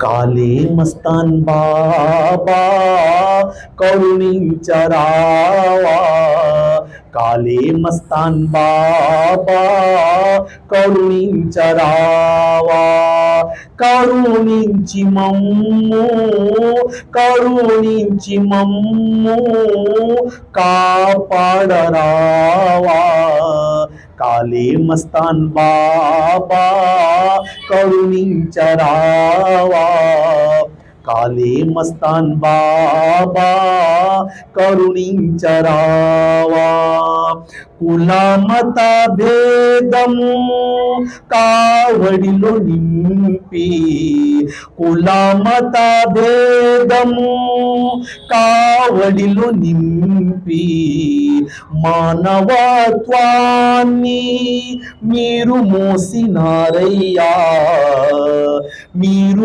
కాళీ మస్తాన్ బాబా కరుణించరావా, కాళీ మస్తాన్ బాబా కరుణించరావా, కరుణించి మమ్ము కరుణించి మమ్ము కాపాడరావా, కాళీ మస్తాన్ బాబా కరుణించరావా, కాళీ మస్తాన్ బాబా కరుణించరావా. కులమత భేదము కావడిలో నింపి, కులమత భేదము కావడిలో నింపి, మానవత్వాన్ని మీరు మోసినారయ్యా, మీరు